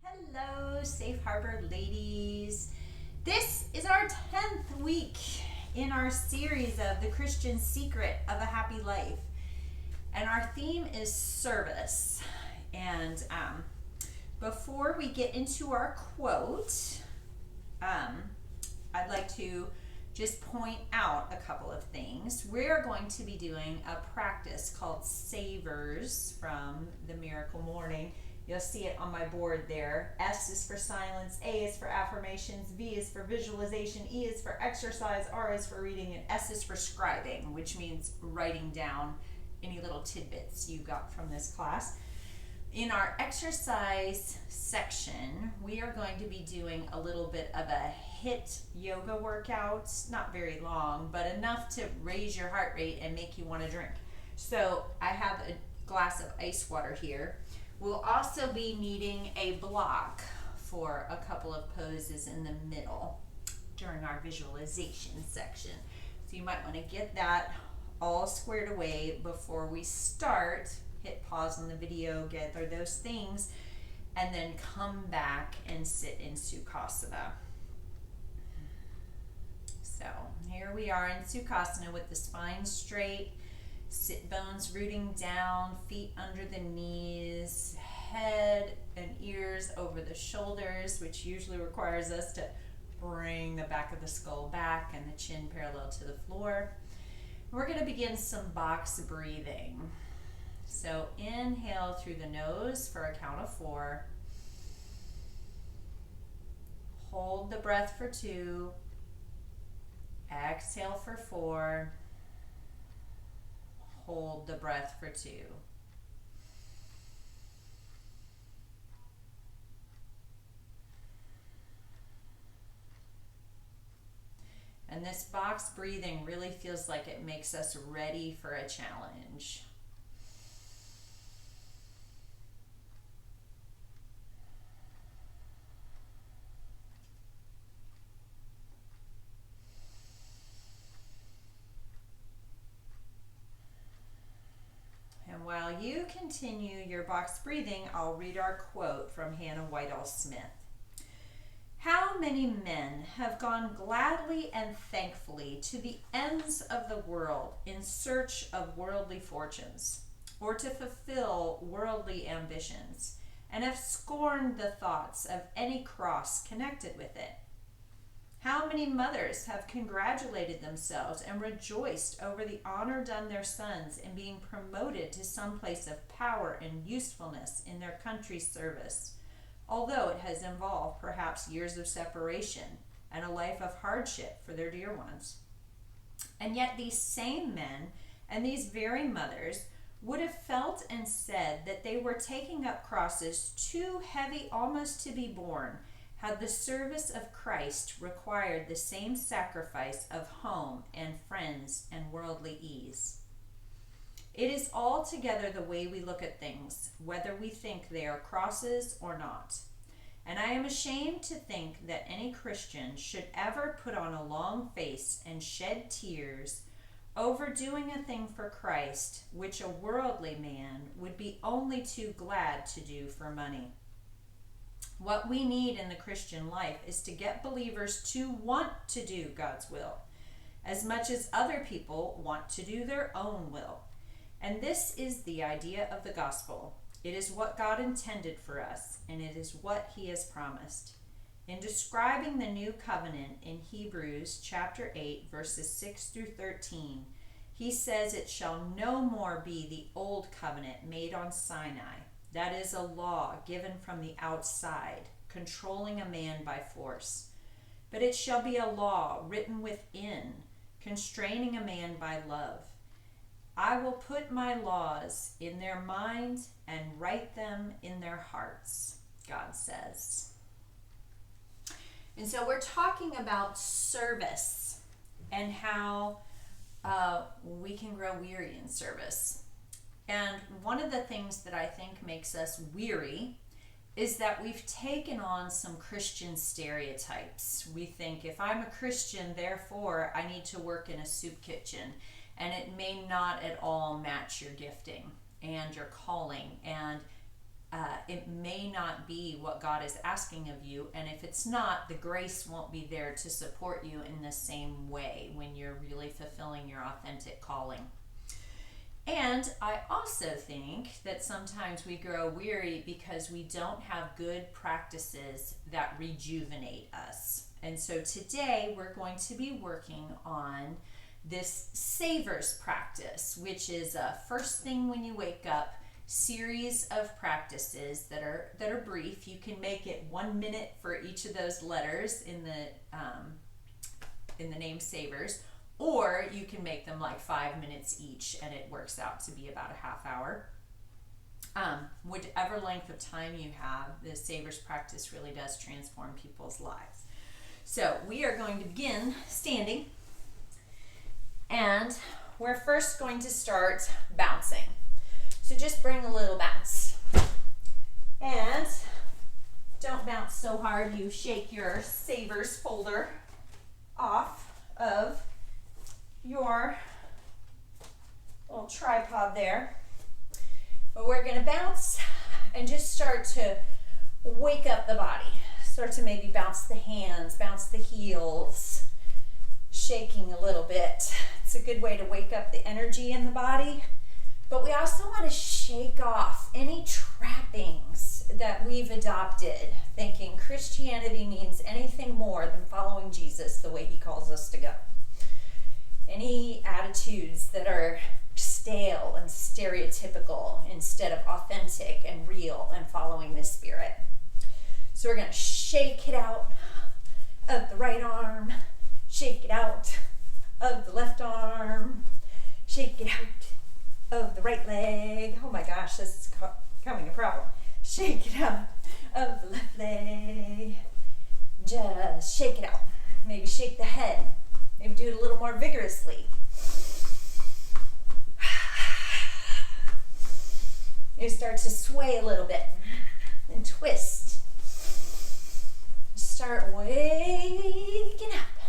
Hello, Safe Harbor ladies. This is our 10th week in our series of The Christian Secret of a Happy Life. And our theme is service. And before we get into our quote, I'd like to just point out a couple of things. We're going to be doing a practice called Savers from the Miracle Morning. You'll see it on my board there. S is for silence, A is for affirmations, V is for visualization, E is for exercise, R is for reading, and S is for scribing, which means writing down any little tidbits you got from this class. In our exercise section, we are going to be doing a little bit of a HIIT yoga workout. Not very long, but enough to raise your heart rate and make you want to drink. So I have a glass of ice water here. We'll also be needing a block for a couple of poses in the middle during our visualization section. So you might want to get that all squared away before we start. Hit pause on the video, gather those things, and then come back and sit in Sukhasana. So here we are in Sukhasana with the spine straight, sit bones rooting down, feet under the knees, head and ears over the shoulders, which usually requires us to bring the back of the skull back and the chin parallel to the floor. We're going to begin some box breathing. So inhale through the nose for a count of 4. Hold the breath for 2. Exhale for 4. Hold the breath for 2. And this box breathing really feels like it makes us ready for a challenge. And while you continue your box breathing, I'll read our quote from Hannah Whitall Smith. How many men have gone gladly and thankfully to the ends of the world in search of worldly fortunes, or to fulfill worldly ambitions, and have scorned the thoughts of any cross connected with it? How many mothers have congratulated themselves and rejoiced over the honor done their sons in being promoted to some place of power and usefulness in their country's service, although it has involved perhaps years of separation and a life of hardship for their dear ones. And yet these same men and these very mothers would have felt and said that they were taking up crosses too heavy almost to be borne, had the service of Christ required the same sacrifice of home and friends and worldly ease. It is altogether the way we look at things, whether we think they are crosses or not. And I am ashamed to think that any Christian should ever put on a long face and shed tears over doing a thing for Christ which a worldly man would be only too glad to do for money. What we need in the Christian life is to get believers to want to do God's will, as much as other people want to do their own will. And this is the idea of the gospel. It is what God intended for us, and it is what He has promised. In describing the new covenant in Hebrews chapter 8, verses 6 through 13, He says it shall no more be the old covenant made on Sinai. That is a law given from the outside, controlling a man by force. But it shall be a law written within, constraining a man by love. I will put my laws in their minds and write them in their hearts, God says. And so we're talking about service and how we can grow weary in service. And one of the things that I think makes us weary is that we've taken on some Christian stereotypes. We think if I'm a Christian, therefore I need to work in a soup kitchen, and it may not at all match your gifting and your calling. And it may not be what God is asking of you. And if it's not, the grace won't be there to support you in the same way when you're really fulfilling your authentic calling. And I also think that sometimes we grow weary because we don't have good practices that rejuvenate us. And so today we're going to be working on this savers practice, which is a first thing when you wake up series of practices that are brief. You can make it 1 minute for each of those letters in the name savers, or you can make them like 5 minutes each, and it works out to be about a half hour. Whichever length of time you have, the savers practice really does transform people's lives. So we are going to begin standing, and we're first going to start bouncing. So just bring a little bounce. And don't bounce so hard you shake your savers folder off of your little tripod there. But we're going to bounce and just start to wake up the body. Start to maybe bounce the hands, bounce the heels, shaking a little bit. It's a good way to wake up the energy in the body. But we also want to shake off any trappings that we've adopted, thinking Christianity means anything more than following Jesus the way he calls us to go. Any attitudes that are stale and stereotypical instead of authentic and real and following the Spirit. So we're going to shake it out of the right arm, shake it out of the left arm, shake it out of the right leg. Oh my gosh, this is becoming a problem. Shake it out of the left leg. Just shake it out. Maybe shake the head. Maybe do it a little more vigorously. You start to sway a little bit and twist. Start waking up.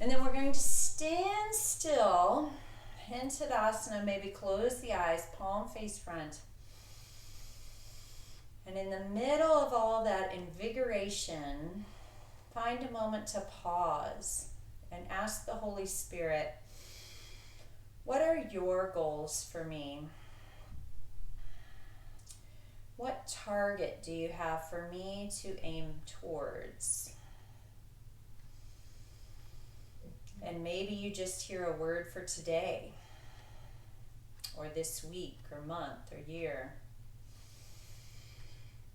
And then we're going to stand still in Tadasana, maybe close the eyes, palm face front. And in the middle of all that invigoration, find a moment to pause and ask the Holy Spirit, what are your goals for me? What target do you have for me to aim towards? And maybe you just hear a word for today, or this week, or month, or year.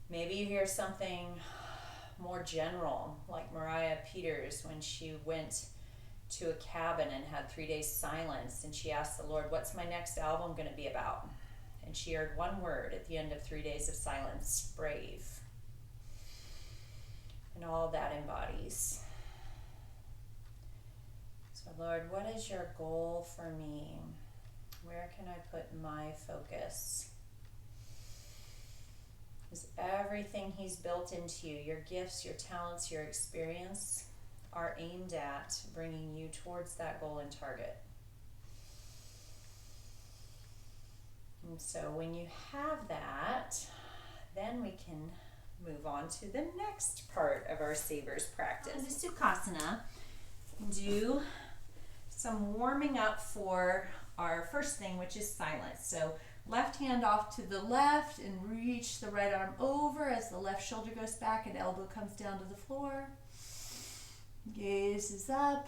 Maybe you hear something more general, like Mariah Peters when she went to a cabin and had 3 days silence, and she asked the Lord, what's my next album going to be about? And she heard one word at the end of 3 days of silence, brave. And all that embodies. So Lord, what is your goal for me? Where can I put my focus? Is everything he's built into you, your gifts, your talents, your experience, are aimed at bringing you towards that goal and target. And so when you have that, then we can move on to the next part of our savers practice. In the Sukhasana, do some warming up for our first thing, which is silence. So left hand off to the left and reach the right arm over as the left shoulder goes back and elbow comes down to the floor. Gaze is up.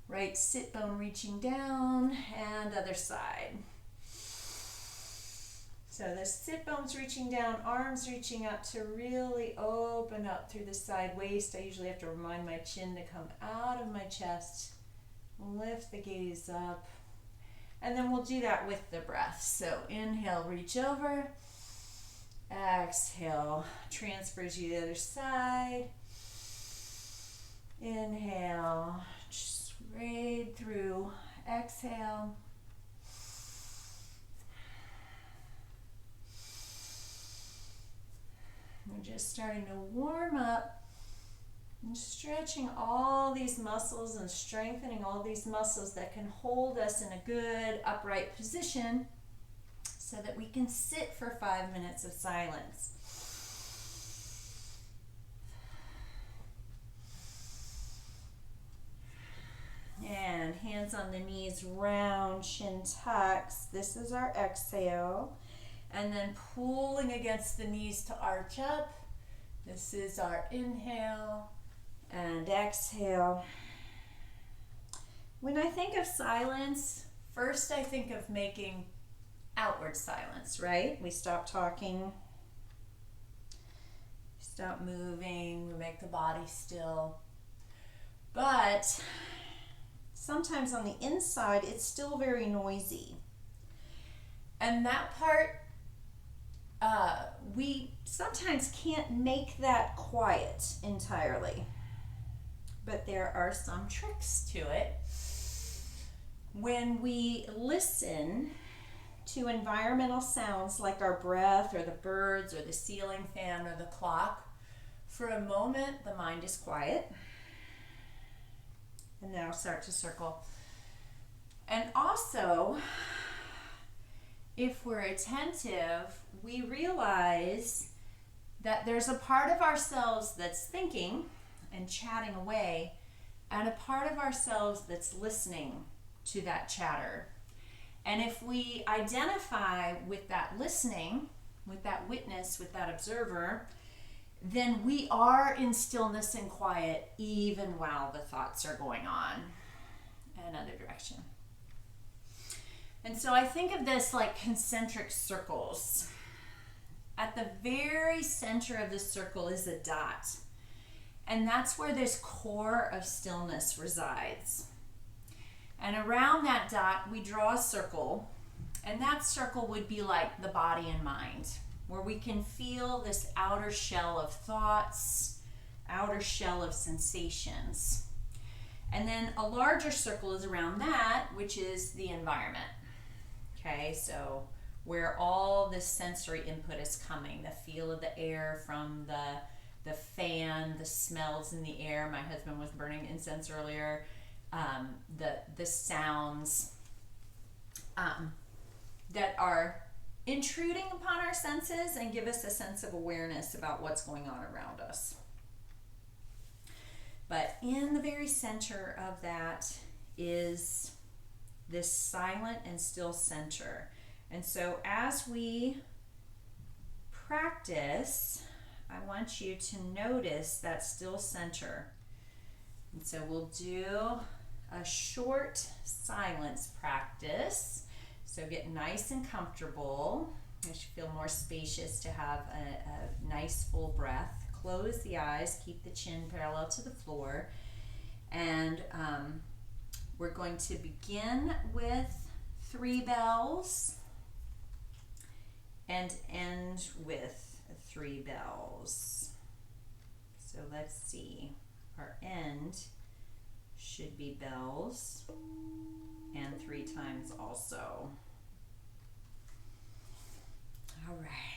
Right sit bone reaching down, and other side. So the sit bone's reaching down, arms reaching up to really open up through the side waist. I usually have to remind my chin to come out of my chest. Lift the gaze up. And then we'll do that with the breath. So inhale, reach over. Exhale, transfers you to the other side. Inhale, straight through. Exhale. We're just starting to warm up and stretching all these muscles and strengthening all these muscles that can hold us in a good upright position so that we can sit for 5 minutes of silence. And hands on the knees, round, chin tucks. This is our exhale. And then pulling against the knees to arch up. This is our inhale and exhale. When I think of silence, first I think of making outward silence, right? We stop talking, stop moving, we make the body still. But sometimes on the inside, it's still very noisy. And that part, we sometimes can't make that quiet entirely. But there are some tricks to it. When we listen to environmental sounds like our breath or the birds or the ceiling fan or the clock, for a moment the mind is quiet. And now start to circle. And also, if we're attentive, we realize that there's a part of ourselves that's thinking and chatting away, and a part of ourselves that's listening to that chatter. And if we identify with that listening, with that witness, with that observer, then we are in stillness and quiet even while the thoughts are going on in another direction. And so I think of this like concentric circles. At the very center of the circle is a dot. And that's where this core of stillness resides. And around that dot, we draw a circle. And that circle would be like the body and mind, where we can feel this outer shell of thoughts, outer shell of sensations. And then a larger circle is around that, which is the environment. Okay, so where all this sensory input is coming, the feel of the air from the fan, the smells in the air. My husband was burning incense earlier. The sounds that are intruding upon our senses and give us a sense of awareness about what's going on around us. But in the very center of that is this silent and still center. And so as we practice, I want you to notice that still center. And so we'll do a short silence practice. So get nice and comfortable. It should feel more spacious to have a nice full breath. Close the eyes, keep the chin parallel to the floor. And we're going to begin with 3 bells and end with 3 bells. So let's see. Our end should be bells and 3 times also. All right.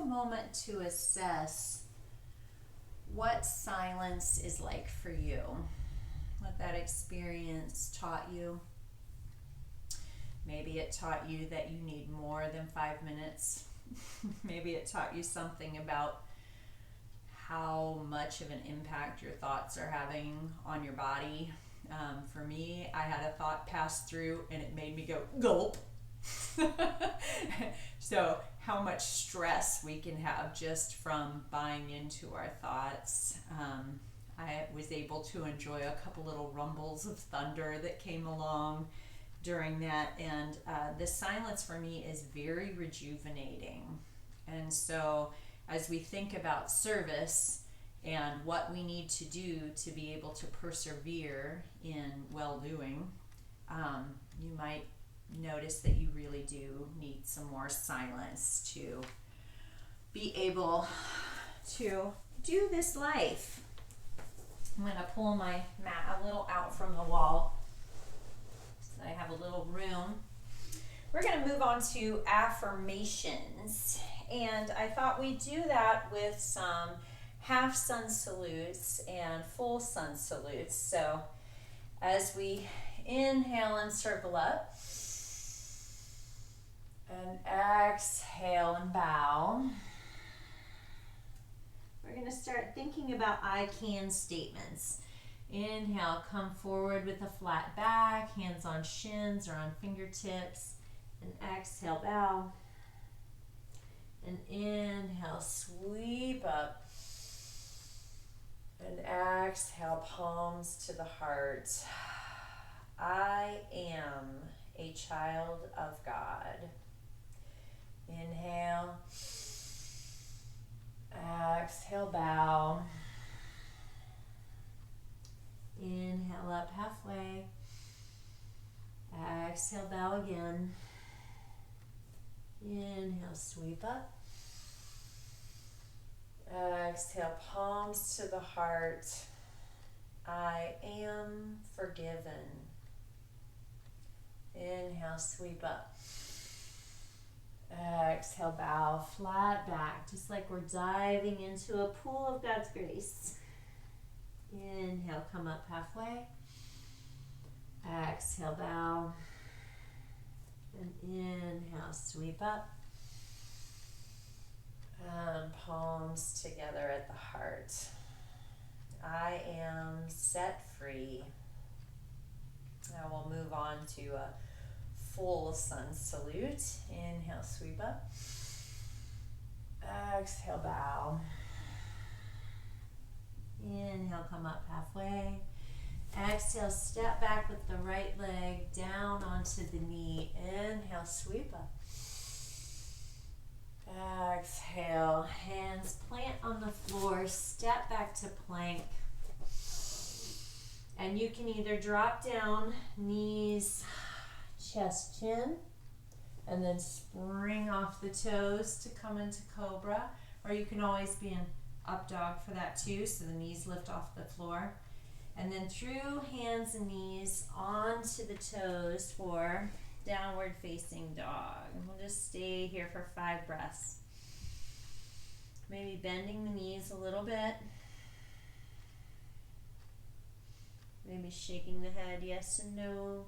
a moment to assess what silence is like for you, what that experience taught you. Maybe it taught you that you need more than 5 minutes. Maybe it taught you something about how much of an impact your thoughts are having on your body. For me, I had a thought pass through and it made me go gulp. So how much stress we can have just from buying into our thoughts. I was able to enjoy a couple little rumbles of thunder that came along during that, and the silence for me is very rejuvenating. And so as we think about service and what we need to do to be able to persevere in well-doing, you might notice that you really do need some more silence to be able to do this life. I'm going to pull my mat a little out from the wall so I have a little room. We're going to move on to affirmations, and I thought we'd do that with some half sun salutes and full sun salutes. So as we inhale and circle up, and exhale and bow, we're going to start thinking about I can statements. Inhale, come forward with a flat back, hands on shins or on fingertips, and exhale, bow. And inhale, sweep up, and exhale, palms to the heart. I am a child of God. Inhale, exhale, bow. Inhale up halfway. Exhale, bow again. Inhale, sweep up. Exhale, palms to the heart. I am forgiven. Inhale, sweep up. Exhale, bow, flat back, just like we're diving into a pool of God's grace. Inhale, come up halfway. Exhale, bow. And inhale, sweep up. And palms together at the heart. I am set free. Now we'll move on to a full sun salute. Inhale, sweep up. Exhale, bow. Inhale, come up halfway. Exhale, step back with the right leg down onto the knee. Inhale, sweep up. Exhale, hands plant on the floor, step back to plank. And you can either drop down, knees, chest, chin, and then spring off the toes to come into cobra, or you can always be in up dog for that too, so the knees lift off the floor. And then through hands and knees onto the toes for downward facing dog. And we'll just stay here for 5 breaths. Maybe bending the knees a little bit. Maybe shaking the head yes and no.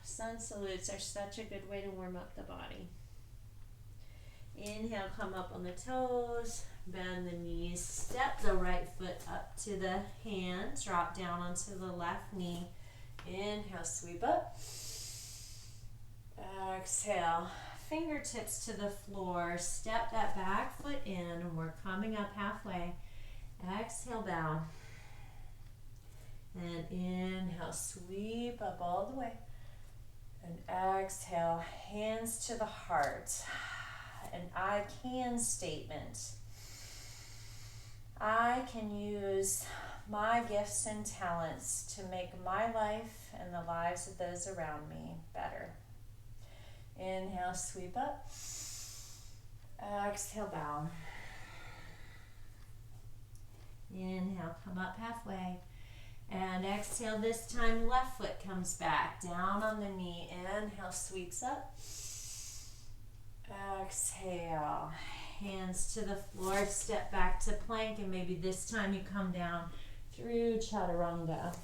Sun salutes are such a good way to warm up the body. Inhale, come up on the toes, bend the knees, step the right foot up to the hand, drop down onto the left knee. Inhale, sweep up. Exhale, fingertips to the floor, step that back foot in, and we're coming up halfway. Exhale, bow. And inhale, sweep up all the way. And exhale, hands to the heart. An I can statement. I can use my gifts and talents to make my life and the lives of those around me better. Inhale, sweep up. Exhale, bow. Inhale, come up halfway. And exhale, this time left foot comes back, down on the knee. Inhale, sweeps up. hands to the floor, step back to plank, and maybe this time you come down through chaturanga.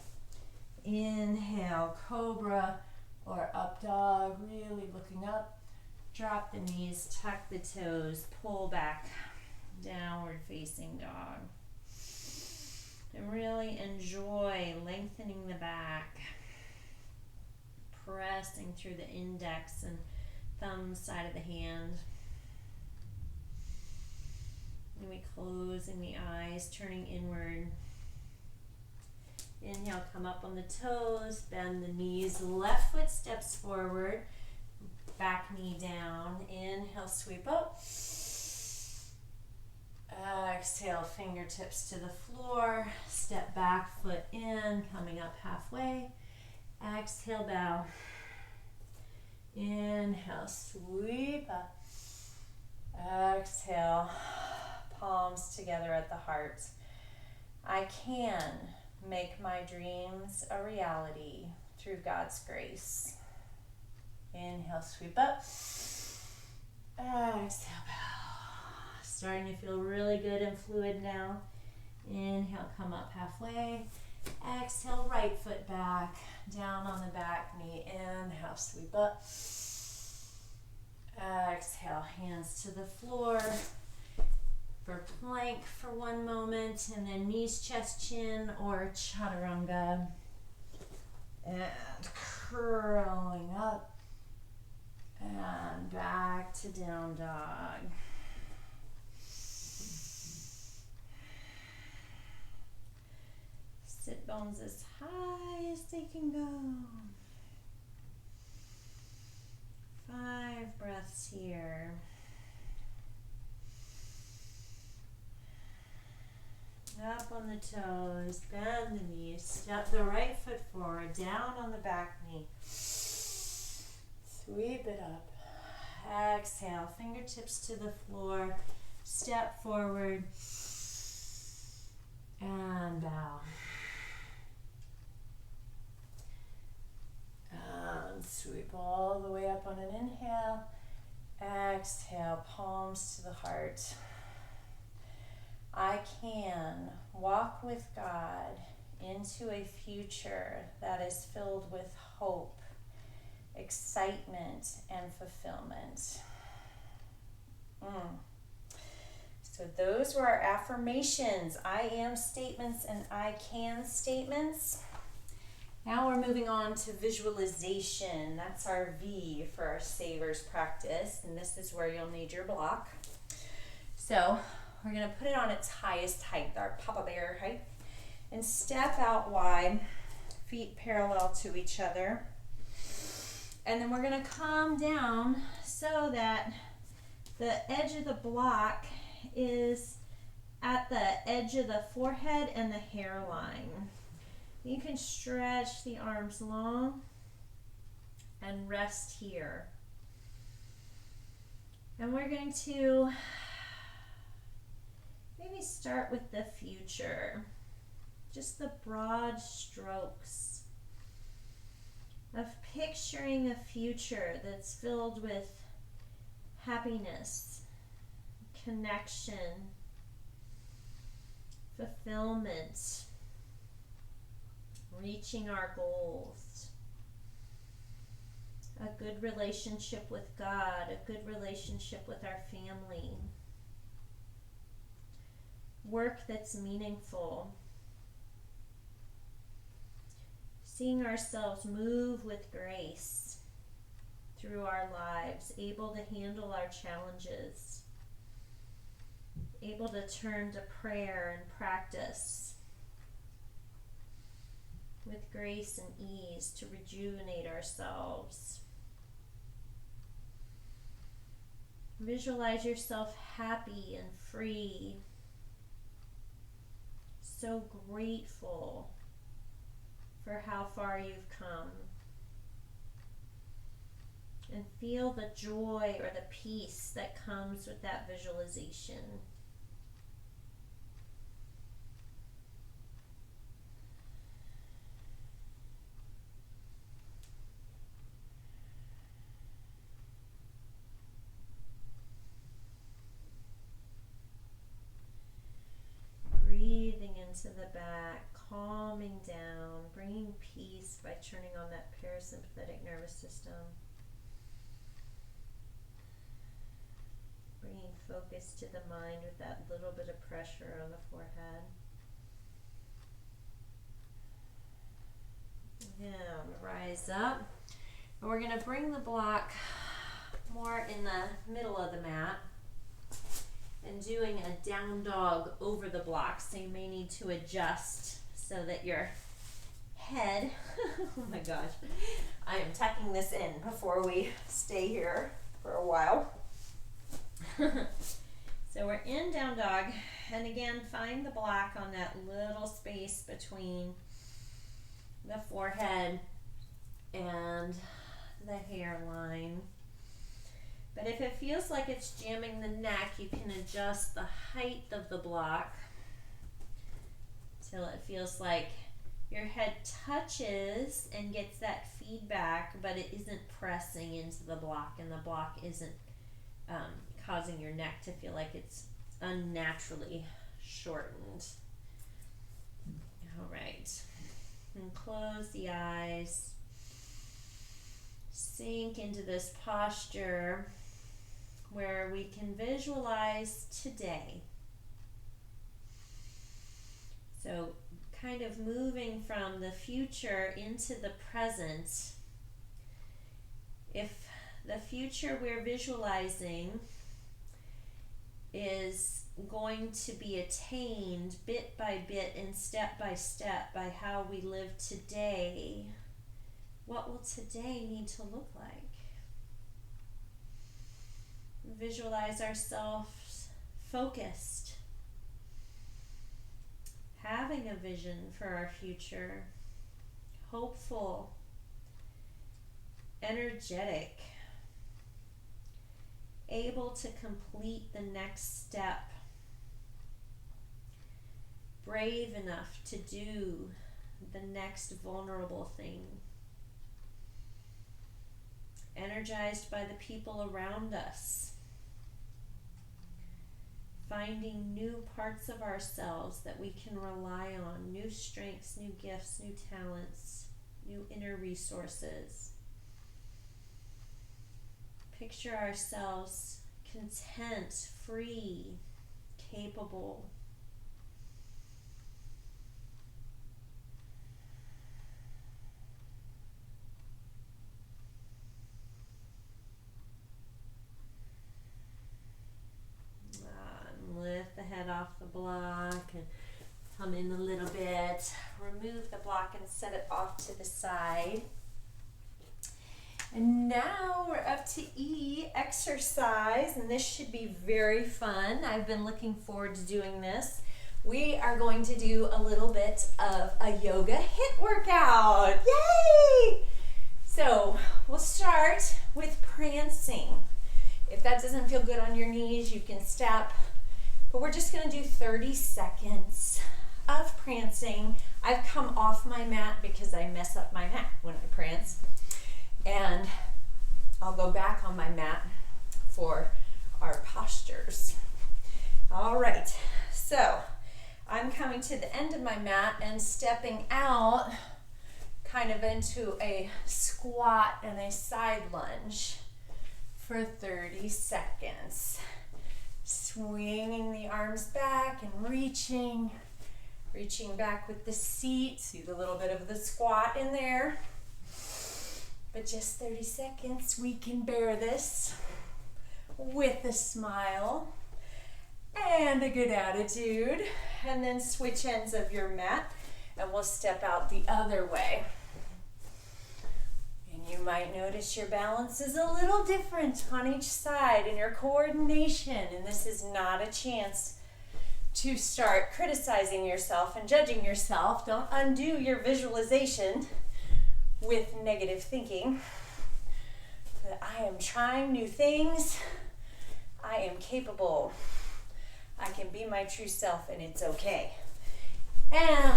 Inhale, cobra or up dog, really looking up. Drop the knees, tuck the toes, pull back, downward facing dog. And really enjoy lengthening the back, pressing through the index and thumb side of the hand. Maybe closing the eyes, turning inward. Inhale, come up on the toes, bend the knees, left foot steps forward, back knee down. Inhale, sweep up. Exhale, fingertips to the floor, step back, foot in, coming up halfway. Exhale, bow. Inhale, sweep up. Exhale, palms together at the heart. I can make my dreams a reality through God's grace. Inhale, sweep up. Exhale, bow. Starting to feel really good and fluid now. Inhale, come up halfway. Exhale, right foot back, down on the back knee. Inhale, sweep up. Exhale, hands to the floor for plank for one moment, and then knees, chest, chin, or chaturanga. And curling up and back to down dog. Sit bones as high as they can go. 5 breaths here. Up on the toes, bend the knees, step the right foot forward, down on the back knee. Sweep it up. Exhale, fingertips to the floor, step forward, and bow. And sweep all the way up on an inhale. Exhale, palms to the heart. I can walk with God into a future that is filled with hope, excitement, and fulfillment. So those were our affirmations, I am statements and I can statements. Now we're moving on to visualization. That's our V for our savers practice, and this is where you'll need your block. So we're going to put it on its highest height, our Papa Bear height, and step out wide, feet parallel to each other. And then we're going to come down so that the edge of the block is at the edge of the forehead and the hairline. You can stretch the arms long and rest here. And we're going to maybe start with the future, just the broad strokes of picturing a future that's filled with happiness, connection, fulfillment, reaching our goals, a good relationship with God, a good relationship with our family, work that's meaningful, seeing ourselves move with grace through our lives, able to handle our challenges, able to turn to prayer and practice with grace and ease to rejuvenate ourselves. Visualize yourself happy and free, so grateful for how far you've come, and feel the joy or the peace that comes with that visualization. into the back, calming down, bringing peace by turning on that parasympathetic nervous system. Bringing focus to the mind with that little bit of pressure on the forehead. Now, rise up. And we're going to bring the block more in the middle of the mat and doing a down dog over the block. So you may need to adjust so that your head, oh my gosh, I am tucking this in before we stay here for a while. So we're in down dog, and again, find the block on that little space between the forehead and the hairline. But if it feels like it's jamming the neck, you can adjust the height of the block till it feels like your head touches and gets that feedback, but it isn't pressing into the block, and the block isn't causing your neck to feel like it's unnaturally shortened. All right. And close the eyes. Sink into this posture where we can visualize today. So kind of moving from the future into the present. If the future we're visualizing is going to be attained bit by bit and step by step by how we live today, what will today need to look like? Visualize ourselves focused, having a vision for our future, hopeful, energetic, able to complete the next step, brave enough to do the next vulnerable thing, energized by the people around us, finding new parts of ourselves that we can rely on, new strengths, new gifts, new talents, new inner resources. Picture ourselves content, free, capable. And lift the head off the block and come in a little bit. Remove the block and set it off to the side. And now we're up to E, exercise, and this should be very fun. I've been looking forward to doing this. We are going to do a little bit of a yoga HIIT workout. Yay! So we'll start with prancing. If that doesn't feel good on your knees, you can step. But we're just going to do 30 seconds of prancing. I've come off my mat because I mess up my mat when I prance. And I'll go back on my mat for our postures. All right, so I'm coming to the end of my mat and stepping out kind of into a squat and a side lunge for 30 seconds. Swinging the arms back and reaching back with the seat. See the little bit of the squat in there. But just 30 seconds, we can bear this with a smile and a good attitude. And then switch ends of your mat and we'll step out the other way. And you might notice your balance is a little different on each side and your coordination. And this is not a chance to start criticizing yourself and judging yourself. Don't undo your visualization with negative thinking. That I am trying new things. I am capable. I can be my true self and it's okay. And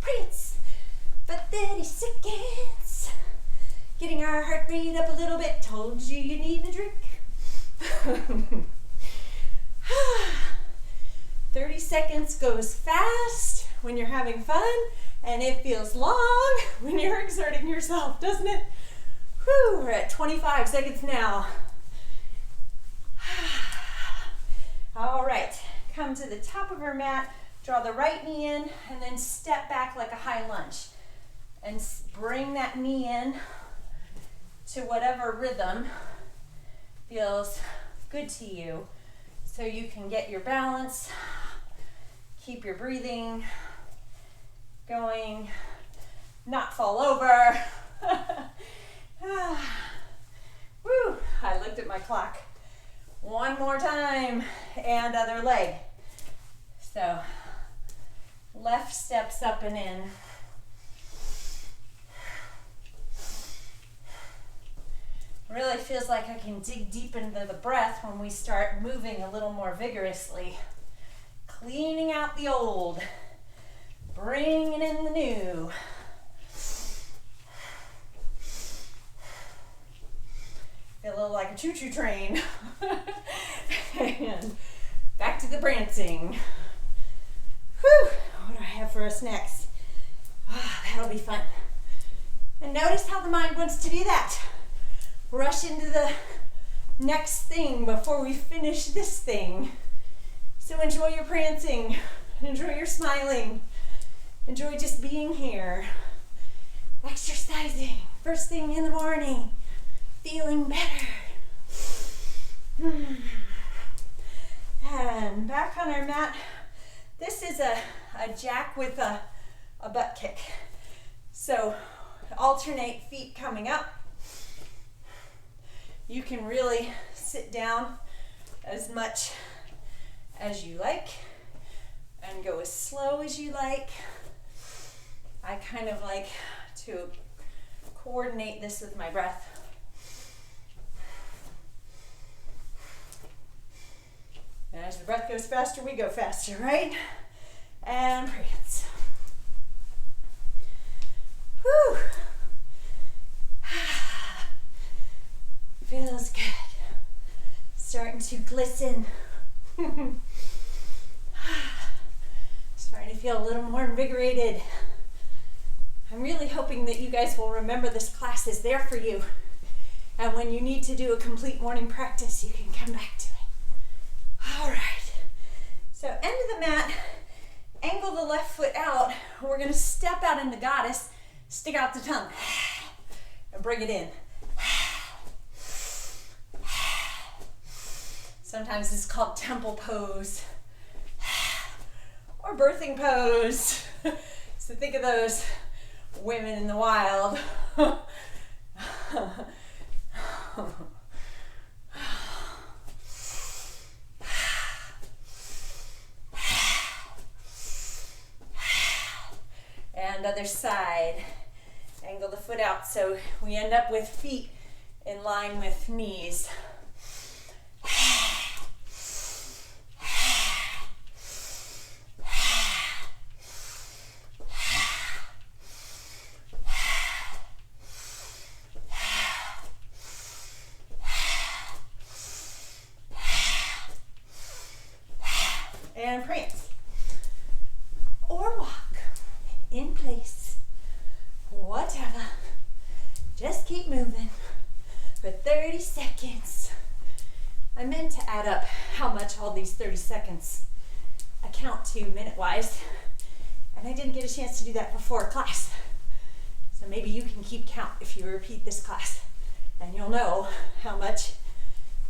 prance for 30 seconds. Getting our heart rate up a little bit. Told you you need a drink. 30 seconds goes fast. when you're having fun, and it feels long when you're exerting yourself, doesn't it? Whew, we're at 25 seconds now. All right, come to the top of our mat, draw the right knee in, and then step back like a high lunge. And bring that knee in to whatever rhythm feels good to you, so you can get your balance, keep your breathing going, not fall over. Woo, I looked at my clock. One more time, and other leg. So, left steps up and in. Really feels like I can dig deep into the breath when we start moving a little more vigorously. Cleaning out the old, bringing in the new. Feel a little like a choo-choo train. And back to the prancing. Whew, what do I have for us next? Oh, that'll be fun. And notice how the mind wants to do that. Rush into the next thing before we finish this thing. So enjoy your prancing, enjoy your smiling, enjoy just being here, exercising first thing in the morning, feeling better. And back on our mat. This is a jack with a butt kick. So alternate feet coming up. You can really sit down as much as you like and go as slow as you like. I kind of like to coordinate this with my breath. And as the breath goes faster, we go faster, right? And prance. Whew. Feels good. Starting to glisten. Starting to feel a little more invigorated. I'm really hoping that you guys will remember this class is there for you. And when you need to do a complete morning practice, you can come back to it. All right. So end of the mat, angle the left foot out. We're going to step out into goddess, stick out the tongue, and bring it in. Sometimes it's called temple pose or birthing pose. So think of those women in the wild. And other side. Angle the foot out so we end up with feet in line with knees. And prance. Or walk in place. Whatever. Just keep moving for 30 seconds. I meant to add up how much all these 30 seconds account to minute-wise, and I didn't get a chance to do that before class. So maybe you can keep count if you repeat this class, and you'll know how much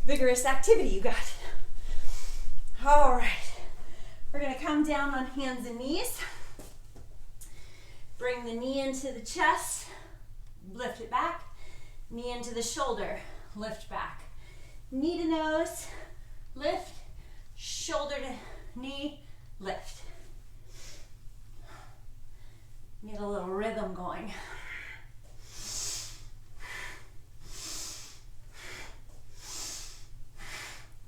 vigorous activity you got. All right. We're going to come down on hands and knees. Bring the knee into the chest, lift it back. Knee into the shoulder, lift back. Knee to nose, lift. Shoulder to knee, lift. Get a little rhythm going.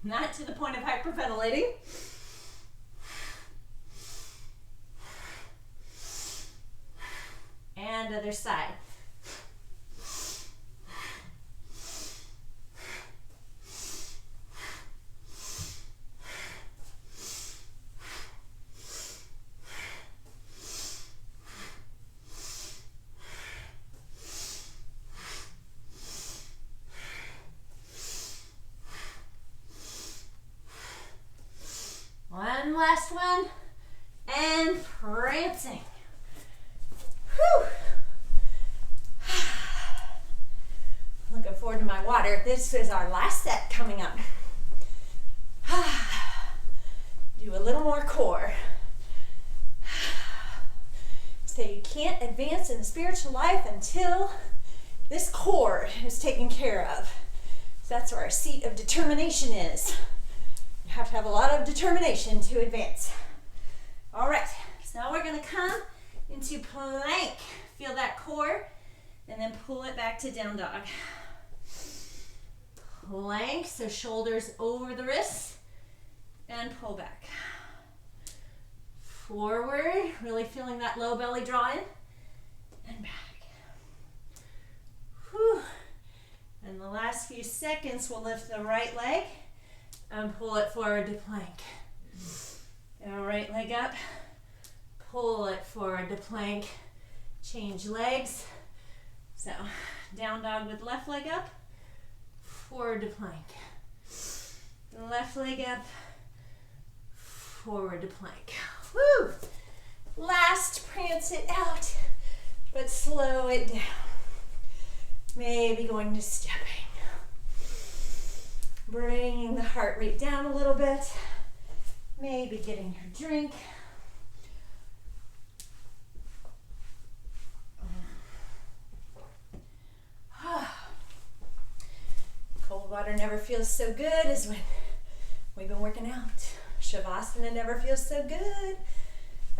Not to the point of hyperventilating. And other side. last one. And prancing. Whew. Looking forward to my water. This is our last set coming up. Do a little more core. So you can't advance in the spiritual life until this core is taken care of. So that's where our seat of determination is. You have to have a lot of determination to advance. All right, so now we're going to come into plank. Feel that core, and then pull it back to down dog. Plank, so shoulders over the wrists, and pull back. Forward, really feeling that low belly draw in, and back. Whew. And the last few seconds, we'll lift the right leg and pull it forward to plank. Now right leg up, pull it forward to plank, change legs. So down dog with left leg up, forward to plank. Left leg up, forward to plank. Woo! Last, prance it out, but slow it down. Maybe going to stepping. Bringing the heart rate down a little bit. Maybe getting your drink. Cold water never feels so good as when we've been working out. Shavasana never feels so good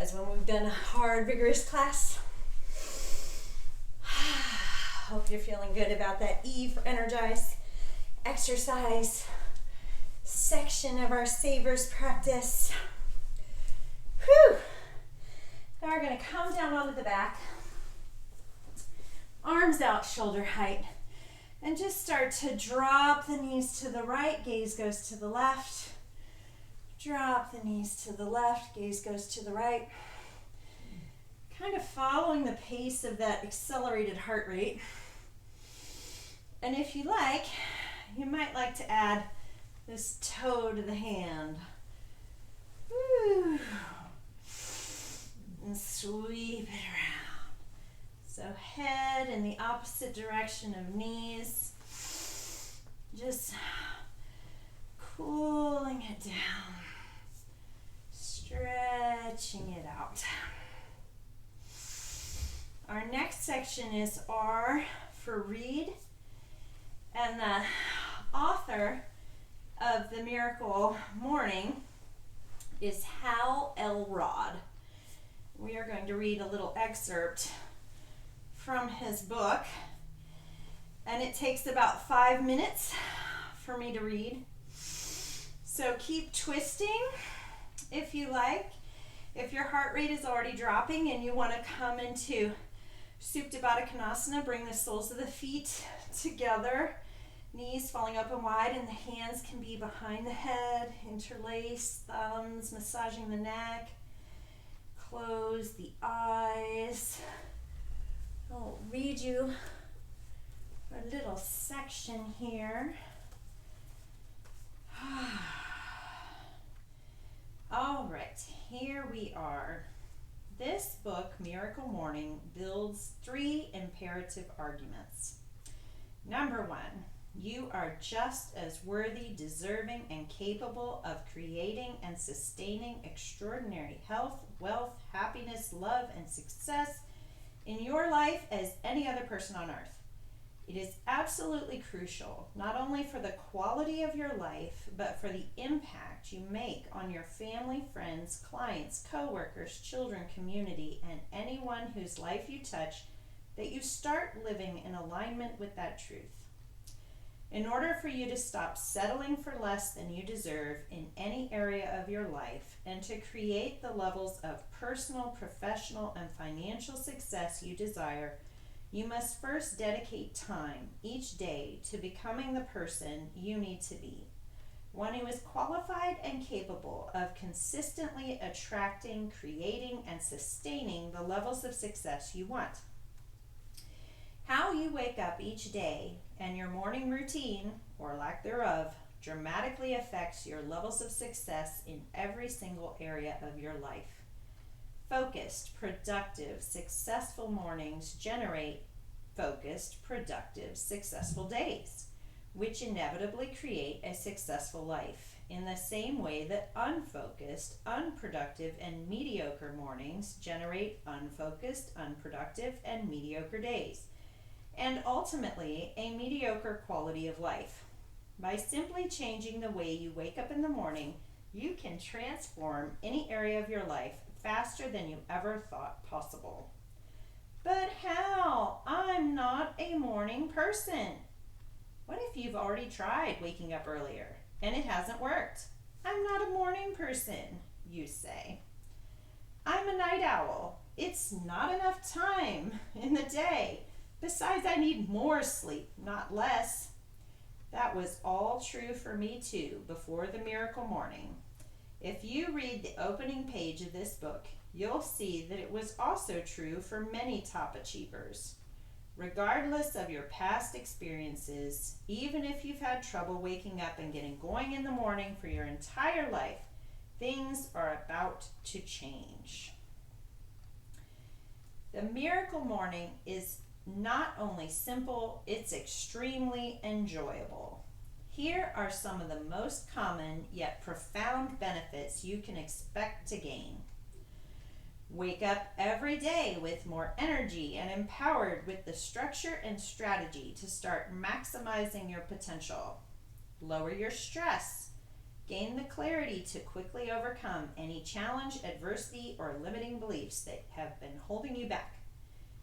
as when we've done a hard, vigorous class. Hope you're feeling good about that E for energize exercise section of our Savers practice. Whew. Now we're going to come down onto the back, arms out shoulder height, and just start to drop the knees to the right, gaze goes to the left. Drop the knees to the left, gaze goes to the right. Kind of following the pace of that accelerated heart rate. And if you like, you might like to add this toe to the hand. Woo. And sweep it around. So head in the opposite direction of knees. Just cooling it down. Stretching it out. Our next section is R for read. And the author of The Miracle Morning is Hal Elrod. We are going to read a little excerpt from his book. And it takes about 5 minutes for me to read. So keep twisting if you like. If your heart rate is already dropping and you want to come into Supta Baddha Konasana, bring the soles of the feet together, knees falling open wide, and the hands can be behind the head, interlace, thumbs massaging the neck, close the eyes. I'll read you a little section here. All right, here we are. This book, Miracle Morning, builds 3 imperative arguments. Number 1, you are just as worthy, deserving, and capable of creating and sustaining extraordinary health, wealth, happiness, love, and success in your life as any other person on earth. It is absolutely crucial, not only for the quality of your life, but for the impact you make on your family, friends, clients, co-workers, children, community, and anyone whose life you touch, that you start living in alignment with that truth. In order for you to stop settling for less than you deserve in any area of your life and to create the levels of personal, professional, and financial success you desire, you must first dedicate time each day to becoming the person you need to be, one who is qualified and capable of consistently attracting, creating, and sustaining the levels of success you want. How you wake up each day and your morning routine, or lack thereof, dramatically affects your levels of success in every single area of your life. Focused, productive, successful mornings generate focused, productive, successful days, which inevitably create a successful life, in the same way that unfocused, unproductive, and mediocre mornings generate unfocused, unproductive, and mediocre days, and ultimately a mediocre quality of life. By simply changing the way you wake up in the morning, you can transform any area of your life faster than you ever thought possible. But how? I'm not a morning person. What if you've already tried waking up earlier and it hasn't worked? I'm not a morning person, you say. I'm a night owl. It's not enough time in the day. Besides, I need more sleep, not less. That was all true for me too before the miracle morning. If you read the opening page of this book, you'll see that it was also true for many top achievers. Regardless of your past experiences, even if you've had trouble waking up and getting going in the morning for your entire life, things are about to change. The miracle morning is not only simple, it's extremely enjoyable. Here are some of the most common yet profound benefits you can expect to gain. Wake up every day with more energy and empowered with the structure and strategy to start maximizing your potential. Lower your stress. Gain the clarity to quickly overcome any challenge, adversity, or limiting beliefs that have been holding you back.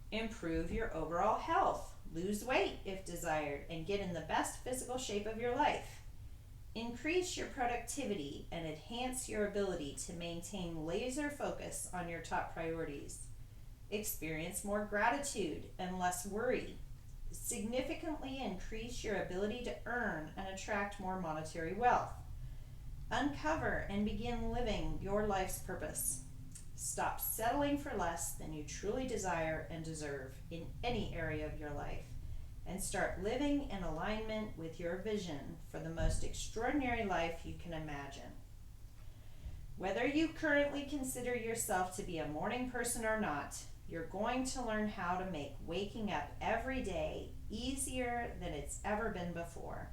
Improve your overall health. Lose weight if desired and get in the best physical shape of your life. Increase your productivity and enhance your ability to maintain laser focus on your top priorities. Experience more gratitude and less worry. Significantly increase your ability to earn and attract more monetary wealth. Uncover and begin living your life's purpose. Stop settling for less than you truly desire and deserve in any area of your life, and start living in alignment with your vision for the most extraordinary life you can imagine. Whether you currently consider yourself to be a morning person or not, you're going to learn how to make waking up every day easier than it's ever been before.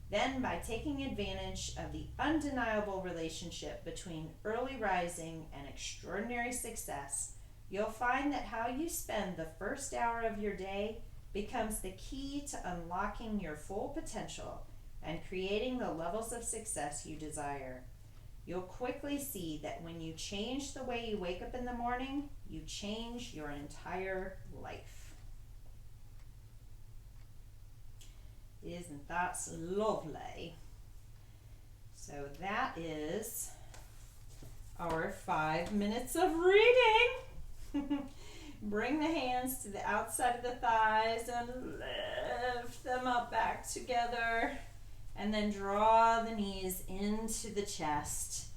Then, by taking advantage of the undeniable relationship between early rising and extraordinary success, you'll find that how you spend the first hour of your day becomes the key to unlocking your full potential and creating the levels of success you desire. You'll quickly see that when you change the way you wake up in the morning, you change your entire life. Isn't that lovely? So that is our 5 minutes of reading. Bring the hands to the outside of the thighs and lift them up back together. And then draw the knees into the chest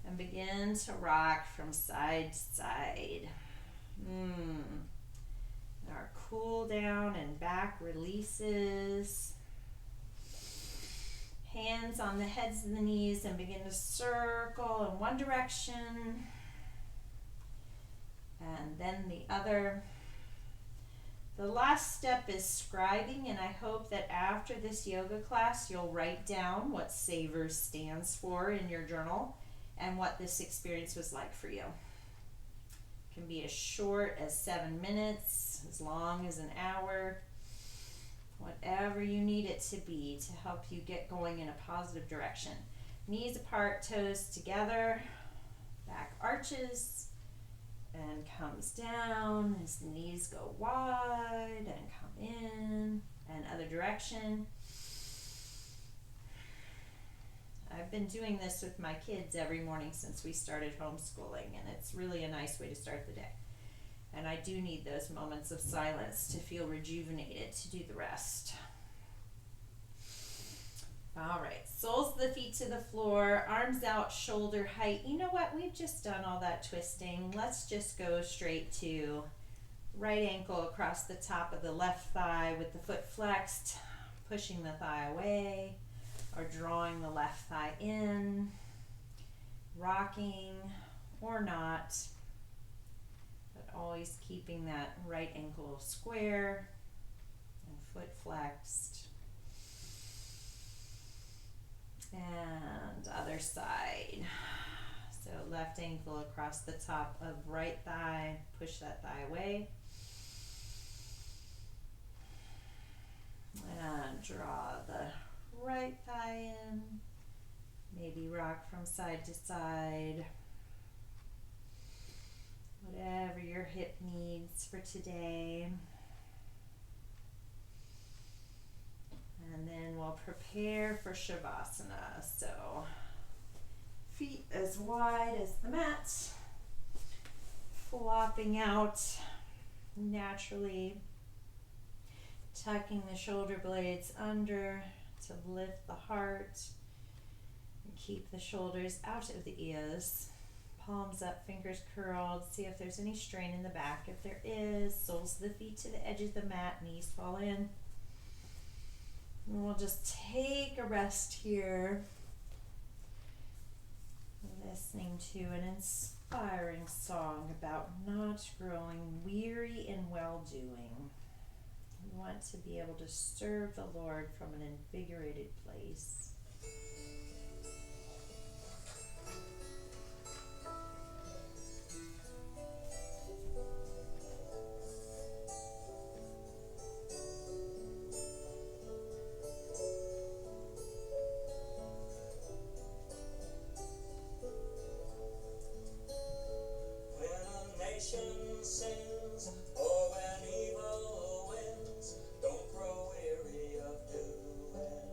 and begin to rock from side to side. Our cool down and back releases. Hands on the heads of the knees and begin to circle in one direction and then the other. The last step is scribing, and I hope that after this yoga class you'll write down what SAVOR stands for in your journal and what this experience was like for you. It can be as short as 7 minutes, as long as an hour. Whatever you need it to be to help you get going in a positive direction. Knees apart, toes together, back arches, and comes down as the knees go wide and come in, and other direction. I've been doing this with my kids every morning since we started homeschooling, and it's really a nice way to start the day. And I do need those moments of silence to feel rejuvenated to do the rest. All right, soles of the feet to the floor, arms out, shoulder height. You know what? We've just done all that twisting. Let's just go straight to right ankle across the top of the left thigh with the foot flexed, pushing the thigh away. or drawing the left thigh in, rocking or not, but always keeping that right ankle square and foot flexed. And other side. So left ankle across the top of right thigh, push that thigh away. And draw the right thigh in, maybe rock from side to side. Whatever your hip needs for today. And then we'll prepare for Shavasana. So feet as wide as the mat, flopping out naturally, tucking the shoulder blades under to lift the heart and keep the shoulders out of the ears. Palms up, fingers curled. See if there's any strain in the back. If there is, soles of the feet to the edge of the mat, knees fall in. And we'll just take a rest here, listening to an inspiring song about not growing weary in well-doing. We want to be able to serve the Lord from an invigorated place. Sins, or when evil wins, don't grow weary of doing well.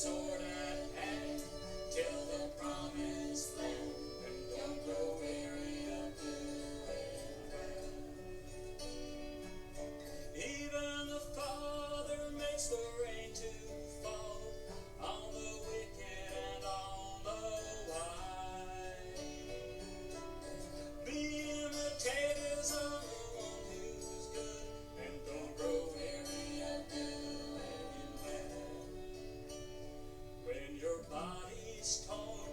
sword at hand till the promised land, and don't grow weary of doing well. Even the Father makes the rain to fall on the wicked and on the wise. Be imitators of the one who's good, and don't grow weary of doing well. When your body's torn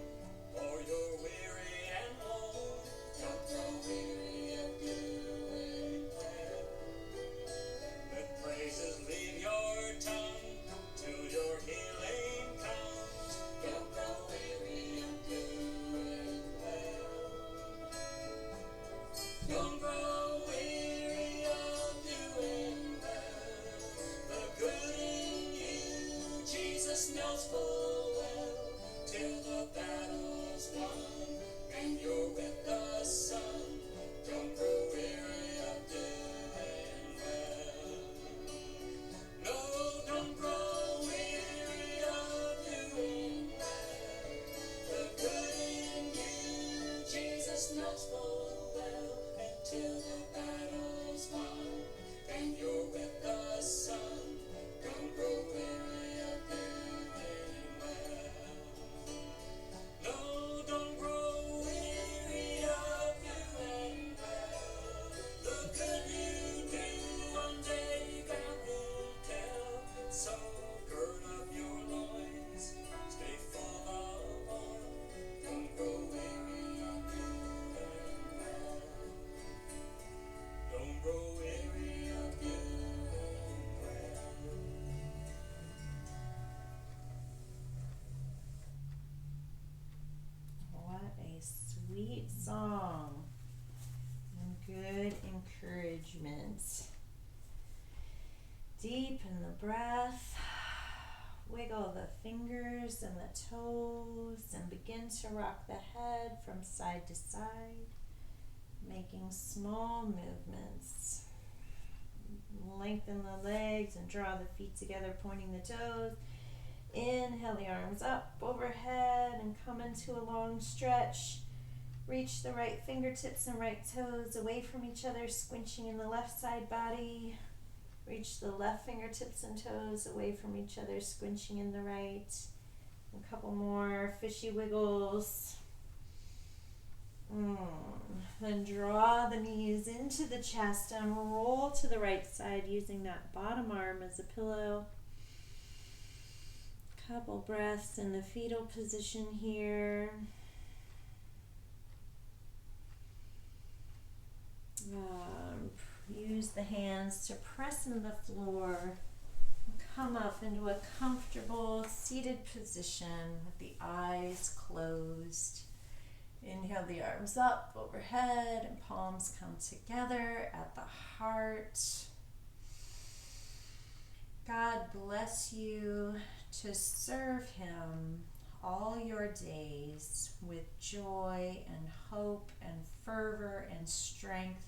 or you're weary and worn, don't grow weary of doing well. Let praises leave your tongue till your healing comes. Don't grow weary of doing well. Don't grow weary of doing well. The good in you, Jesus knows full well. Till the battle's won and you're with the Son, don't grow weary of doing well. No, don't grow weary of doing well. The good in you, Jesus knows full well. Until the battle's won and you're with the Son, don't grow weary of doing well. No, don't grow weary of doing well. The good you do one day God will tell. So gird up your loins, stay full of oil. Don't grow weary of doing well. Don't grow weary of doing well. What a sweet song and good encouragement. Deepen the breath, wiggle the fingers and the toes, and begin to rock the head from side to side, making small movements. Lengthen the legs and draw the feet together, pointing the toes. Inhale the arms up overhead and come into a long stretch. Reach the right fingertips and right toes away from each other, squinching in the left side body. Reach the left fingertips and toes away from each other, squinching in the right. A couple more fishy wiggles. Then draw the knees into the chest and roll to the right side using that bottom arm as a pillow. Couple breaths in the fetal position here. Use the hands to press into the floor. Come up into a comfortable seated position with the eyes closed. Inhale the arms up overhead and palms come together at the heart. God bless you to serve Him all your days with joy and hope and fervor and strength,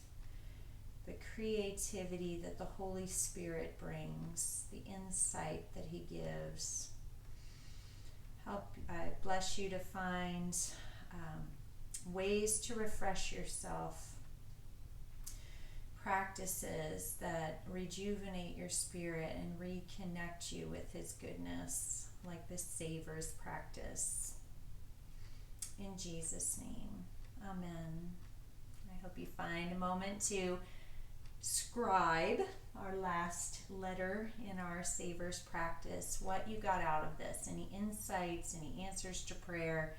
the creativity that the Holy Spirit brings, the insight that He gives. I bless you to find ways to refresh yourself, practices that rejuvenate your spirit and reconnect you with His goodness, like the Savers practice. In Jesus' name, amen. I hope you find a moment to scribe our last letter in our Savers practice, what you got out of this, any insights, any answers to prayer,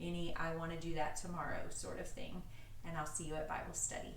any I want to do that tomorrow sort of thing. And I'll see you at Bible study.